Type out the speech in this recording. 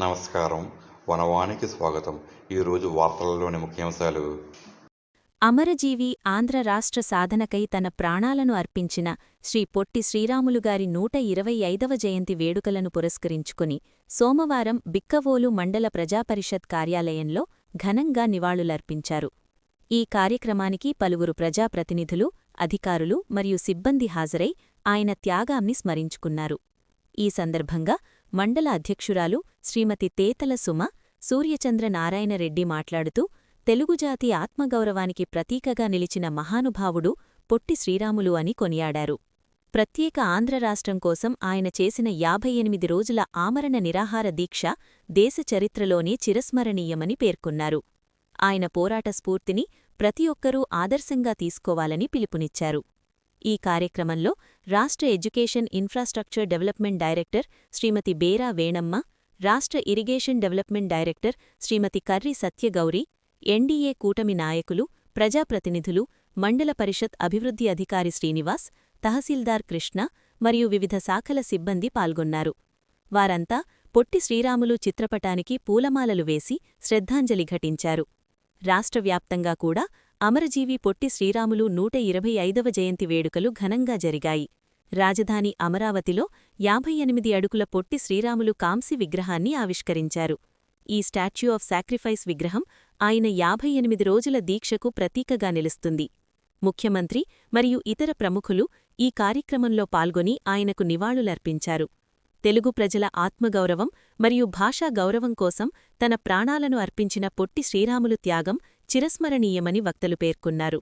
నమస్కారం. వనవానికి స్వాగతం. ఈరోజు వార్తలలోని ముఖ్యాంశాలు. అమరజీవి ఆంధ్ర రాష్ట్ర సాధనకై తన ప్రాణాలను అర్పించిన శ్రీ పొట్టి శ్రీరాములుగారి 125వ జయంతి వేడుకలను పురస్కరించుకుని సోమవారం బిక్కవోలు మండల ప్రజాపరిషత్ కార్యాలయంలో ఘనంగా నివాళులర్పించారు. ఈ కార్యక్రమానికి పలువురు ప్రజాప్రతినిధులు, అధికారులు మరియు సిబ్బంది హాజరై ఆయన త్యాగాన్ని స్మరించుకున్నారు. ఈ సందర్భంగా మండల అధ్యక్షురాలు శ్రీమతి తేతల సుమ సూర్యచంద్ర నారాయణరెడ్డి మాట్లాడుతూ, తెలుగుజాతి ఆత్మగౌరవానికి ప్రతీకగా నిలిచిన మహానుభావుడు పొట్టి శ్రీరాములు అని కొనియాడారు. ప్రత్యేక ఆంధ్రరాష్ట్రం కోసం ఆయన చేసిన 58 రోజుల ఆమరణ నిరాహార దీక్ష దేశ చరిత్రలోనే చిరస్మరణీయమని పేర్కొన్నారు. ఆయన పోరాట స్ఫూర్తిని ప్రతి ఒక్కరూ ఆదర్శంగా తీసుకోవాలని పిలుపునిచ్చారు. ఈ కార్యక్రమంలో రాష్ట్ర ఎడ్యుకేషన్ ఇన్ఫ్రాస్ట్రక్చర్ డెవలప్మెంట్ డైరెక్టర్ శ్రీమతి బేరా వేణమ్మ, రాష్ట్ర ఇరిగేషన్ డెవలప్మెంట్ డైరెక్టర్ శ్రీమతి కర్రి సత్యగౌరి, ఎన్డీఏ కూటమి నాయకులు, ప్రజాప్రతినిధులు, మండల పరిషత్ అభివృద్ధి అధికారి శ్రీనివాస్, తహసీల్దార్ కృష్ణ మరియు వివిధ శాఖల సిబ్బంది పాల్గొన్నారు. వారంతా పొట్టి శ్రీరాములు చిత్రపటానికి పూలమాలలు వేసి శ్రద్ధాంజలి ఘటించారు. రాష్ట్ర వ్యాప్తంగా కూడా అమరజీవి పొట్టి శ్రీరాములు 125వ జయంతి వేడుకలు ఘనంగా జరిగాయి. రాజధాని అమరావతిలో 58 అడుగుల పొట్టి శ్రీరాములు కాంసి విగ్రహాన్ని ఆవిష్కరించారు. ఈ స్టాచ్యూ ఆఫ్ సాక్రిఫైస్ విగ్రహం ఆయన 58 రోజుల దీక్షకు ప్రతీకగా నిలుస్తుంది. ముఖ్యమంత్రి మరియు ఇతర ప్రముఖులు ఈ కార్యక్రమంలో పాల్గొని ఆయనకు నివాళులర్పించారు. తెలుగు ప్రజల ఆత్మగౌరవం మరియు భాషా గౌరవం కోసం తన ప్రాణాలను అర్పించిన పొట్టి శ్రీరాములు త్యాగం చిరస్మరణీయమని వక్తలు పేర్కొన్నారు.